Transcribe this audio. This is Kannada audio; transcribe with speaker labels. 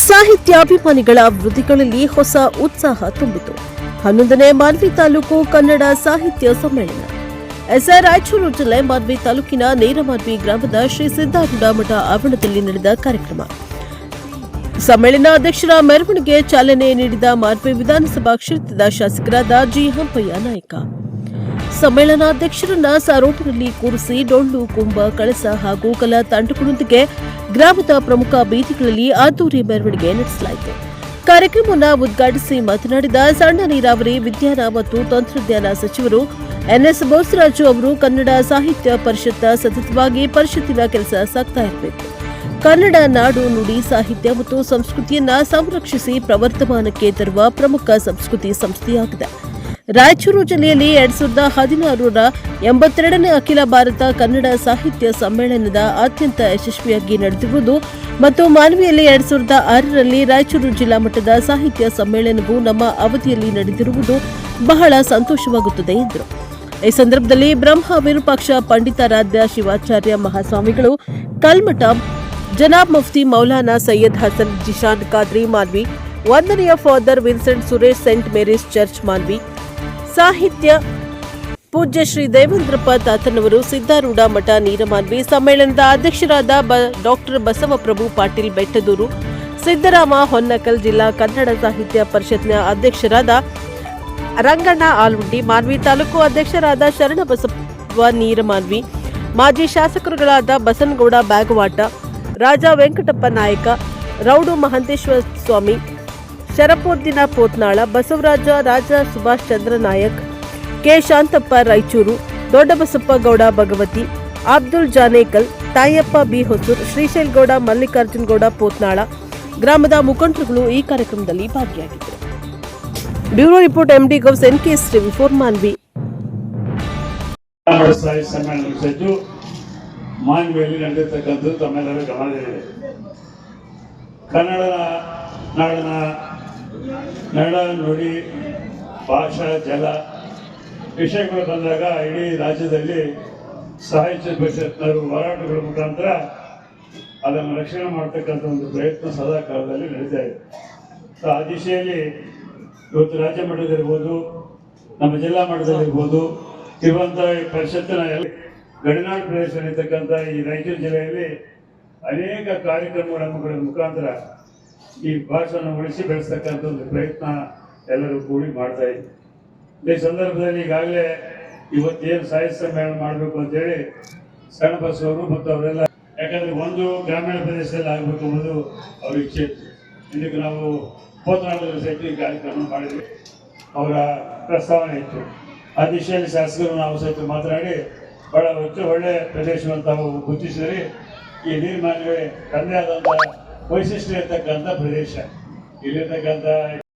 Speaker 1: ಸಾಹಿತ್ಯಾಭಿಮಾನಿಗಳ ವೃತ್ತಿಗಳಲ್ಲಿ ಹೊಸ ಉತ್ಸಾಹ ತುಂಬಿತು. 11ನೇ ಮಾನ್ವಿ ತಾಲೂಕು ಕನ್ನಡ ಸಾಹಿತ್ಯ ಸಮ್ಮೇಳನ ರಾಯಚೂರು ಜಿಲ್ಲೆ ಮಾನ್ವಿ ತಾಲೂಕಿನ ನೇರಮಾನ್ವಿ ಗ್ರಾಮದ ಶ್ರೀ ಸಿದ್ದಾರೂಢ ಮಠ ಆವರಣದಲ್ಲಿ ನಡೆದ ಕಾರ್ಯಕ್ರಮ. ಸಮ್ಮೇಳನ ಅಧ್ಯಕ್ಷರ ಮೆರವಣಿಗೆ ಚಾಲನೆ ನೀಡಿದ ಮಾನ್ವಿ ವಿಧಾನಸಭಾ ಕ್ಷೇತ್ರದ ಶಾಸಕರಾದ ಜಿ ಹಂಪಯ್ಯ ನಾಯಕ ಸಮ್ಮೇಳನಾಧ್ಯಕ್ಷರನ್ನ ಸಾರೋಟಿನಲ್ಲಿ ಕೂರಿಸಿ ಡೊಳ್ಳು, ಕುಂಭ, ಕಳಸ ಹಾಗೂ ಕಲಾ ತಂಡಗಳೊಂದಿಗೆ ಗ್ರಾಮದ ಪ್ರಮುಖ ಬೀದಿಗಳಲ್ಲಿ ಅದ್ದೂರಿ ಮೆರವಣಿಗೆ ನಡೆಸಲಾಯಿತು. ಕಾರ್ಯಕ್ರಮವನ್ನು ಉದ್ಘಾಟಿಸಿ ಮಾತನಾಡಿದ ಸಣ್ಣ ನೀರಾವರಿ, ವಿಜ್ಞಾನ ಮತ್ತು ತಂತ್ರಜ್ಞಾನ ಸಚಿವರು ಎನ್ಎಸ್ ಬೋಸರಾಜು ಅವರು ಕನ್ನಡ ಸಾಹಿತ್ಯ ಪರಿಷತ್ ಸತತವಾಗಿ ಪರಿಷತ್ತಿನ ಕೆಲಸ ಸಾಗ್ತಾ ಇರಬೇಕು. ಕನ್ನಡ ನಾಡು, ನುಡಿ, ಸಾಹಿತ್ಯ ಮತ್ತು ಸಂಸ್ಕೃತಿಯನ್ನ ಸಂರಕ್ಷಿಸಿ ಪ್ರವರ್ಧಮಾನಕ್ಕೆ ತರುವ ಪ್ರಮುಖ ಸಂಸ್ಕೃತಿ ಸಂಸ್ಥೆಯಾಗಿದೆ. ರಾಯಚೂರು ಜಿಲ್ಲೆಯಲ್ಲಿ 2016ರ 82ನೇ ಅಖಿಲ ಭಾರತ ಕನ್ನಡ ಸಾಹಿತ್ಯ ಸಮ್ಮೇಳನದ ಅತ್ಯಂತ ಯಶಸ್ವಿಯಾಗಿ ನಡೆದಿರುವುದು ಮತ್ತು ಮಾನ್ವಿಯಲ್ಲಿ 2006ರಲ್ಲಿ ರಾಯಚೂರು ಜಿಲ್ಲಾ ಮಟ್ಟದ ಸಾಹಿತ್ಯ ಸಮ್ಮೇಳನವು ನಮ್ಮ ಅವಧಿಯಲ್ಲಿ ನಡೆದಿರುವುದು ಬಹಳ ಸಂತೋಷವಾಗುತ್ತದೆ ಎಂದರು. ಈ ಸಂದರ್ಭದಲ್ಲಿ ಬ್ರಹ್ಮ ವಿರೂಪಾಕ್ಷ ಪಂಡಿತಾರಾಧ್ಯ ಶಿವಾಚಾರ್ಯ ಮಹಾಸ್ವಾಮಿಗಳು ಕಲ್ಮಠ, ಜನಾಬ್ ಮುಫ್ತಿ ಮೌಲಾನಾ ಸೈಯದ್ ಹಸನ್ ಜಿಶಾನ್ ಖಾದ್ರಿ ಮಾನ್ವಿ, ವಂದನೆಯ father Vincent Suresh Saint Mary's church Manvi, ಸಾಹಿತ್ಯ ಪೂಜ್ಯ ಶ್ರೀ ದೇವೇಂದ್ರಪ್ಪ ತಾತನವರು ಸಿದ್ದಾರೂಢ ಮಠ ನೀರಮಾನ್ವಿ, ಸಮ್ಮೇಳನದ ಅಧ್ಯಕ್ಷರಾದ ಡಾಕ್ಟರ್ ಬಸವಪ್ರಭು ಪಾಟೀಲ್ ಬೆಟ್ಟದೂರು, ಸಿದ್ದರಾಮ ಹೊನ್ನಕಲ್, ಜಿಲ್ಲಾ ಕನ್ನಡ ಸಾಹಿತ್ಯ ಪರಿಷತ್ನ ಅಧ್ಯಕ್ಷರಾದ ರಂಗಣ್ಣ ಆಲ್ವುಂಡಿ, ಮಾನ್ವಿ ತಾಲೂಕು ಅಧ್ಯಕ್ಷರಾದ ಶರಣಬಸವ ನೀರಮಾನ್ವಿ, ಮಾಜಿ ಶಾಸಕರುಗಳಾದ ಬಸನಗೌಡ ಬ್ಯಾಗವಾಟ, ರಾಜ ವೆಂಕಟಪ್ಪ ನಾಯಕ, ರೌಡು ಮಹಂತೇಶ್ವರ ಸ್ವಾಮಿ, ಶರಪೋದ್ದಿನ ಪೋತ್ನಾಳ, ಬಸವರಾಜ, ರಾಜ ಸುಭಾಷ್ ಚಂದ್ರ ನಾಯಕ್, ಕೆ ಶಾಂತಪ್ಪ ರಾಯಚೂರು, ದೊಡ್ಡಬಸಪ್ಪ ಗೌಡ ಭಗವತಿ, ಅಬ್ದುಲ್ ಜಾನೇಕಲ್, ತಾಯಪ್ಪ ಬಿ ಹೊಸೂರ್, ಶ್ರೀಶೈಲ್ ಗೌಡ, ಮಲ್ಲಿಕಾರ್ಜುನ್ ಗೌಡ ಪೋತ್ನಾಳ ಗ್ರಾಮದ ಮುಖಂಡರುಗಳು ಈ ಕಾರ್ಯಕ್ರಮದಲ್ಲಿ ಭಾಗಿಯಾಗಿದ್ದರು. Bureau report MD Ghouse NKS TV 4 Manvi.
Speaker 2: ಮಾನ್ವಿಯಲ್ಲಿ ನಡೆದಿರ್ತಕ್ಕಂಥದ್ದು ತಮ್ಮೆಲ್ಲರ ಗಮನದಲ್ಲಿದೆ. ಕನ್ನಡ ನಾಡಿನ ನಡ, ನುಡಿ, ಭಾಷಾ, ಜಲ ವಿಷಯಗಳು ಬಂದಾಗ ಇಡೀ ರಾಜ್ಯದಲ್ಲಿ ಸಾಹಿತ್ಯ ಪರಿಷತ್ನವರು ಹೋರಾಟಗಳ ಮುಖಾಂತರ ಅದನ್ನು ರಕ್ಷಣೆ ಮಾಡ್ತಕ್ಕಂಥ ಒಂದು ಪ್ರಯತ್ನ ಸದಾ ಕಾಲದಲ್ಲಿ ನಡೀತಾ ಇದೆ. ಆ ದಿಶೆಯಲ್ಲಿ ಇವತ್ತು ರಾಜ್ಯ ಮಟ್ಟದಲ್ಲಿರ್ಬೋದು, ನಮ್ಮ ಜಿಲ್ಲಾ ಮಟ್ಟದಲ್ಲಿರ್ಬೋದು ಇರುವಂಥ ಪರಿಷತ್ತಿನ ಎಲ್ಲ ಗಡಿನಾಡು ಪ್ರದೇಶದಲ್ಲಿರ್ತಕ್ಕಂಥ ಈ ರಾಯಚೂರು ಜಿಲ್ಲೆಯಲ್ಲಿ ಅನೇಕ ಕಾರ್ಯಕ್ರಮಗಳ ಮುಖಾಂತರ ಈ ಭಾಷೆಯನ್ನು ಉಳಿಸಿ ಬೆಳೆಸ್ತಕ್ಕಂಥ ಒಂದು ಪ್ರಯತ್ನ ಎಲ್ಲರೂ ಕೂಡಿ ಮಾಡ್ತಾ ಇದ್ದೀವಿ. ಈ ಸಂದರ್ಭದಲ್ಲಿ ಈಗಾಗಲೇ ಇವತ್ತೇನು ಸಾಹಿತ್ಯ ಸಮ್ಮೇಳನ ಮಾಡಬೇಕು ಅಂತೇಳಿ ಸಣ್ಣ ಬಸವರು ಮತ್ತು ಅವರೆಲ್ಲ, ಯಾಕಂದರೆ ಒಂದು ಗ್ರಾಮೀಣ ಪ್ರದೇಶದಲ್ಲಿ ಆಗಬೇಕು ಅನ್ನೋದು ಅವ್ರ ಇಚ್ಛೆ ಇತ್ತು. ಇದಕ್ಕೆ ನಾವು ಪೋತನಾಳದಲ್ಲಿ ಸಹಿತ ಈ ಕಾರ್ಯಕ್ರಮ ಮಾಡಿದ್ವಿ, ಅವರ ಪ್ರಸ್ತಾವನೆ ಇತ್ತು. ಆ ದಿಶೆಯಲ್ಲಿ ಶಾಸಕರು ನಾವು ಸಹಿತ ಮಾತನಾಡಿ ಬಹಳ ಒಳ್ಳೆಯ ಪ್ರದೇಶವನ್ನು ತಾವು ಗುರುತಿಸಿದರೆ ಈ ನೀರ್ಮಾನ್ಯವೇ ತನ್ನದೇ ಆದಂಥ ವೈಶಿಷ್ಟ್ಯ ಇರ್ತಕ್ಕಂಥ ಪ್ರದೇಶ. ಇಲ್ಲಿರ್ತಕ್ಕಂಥ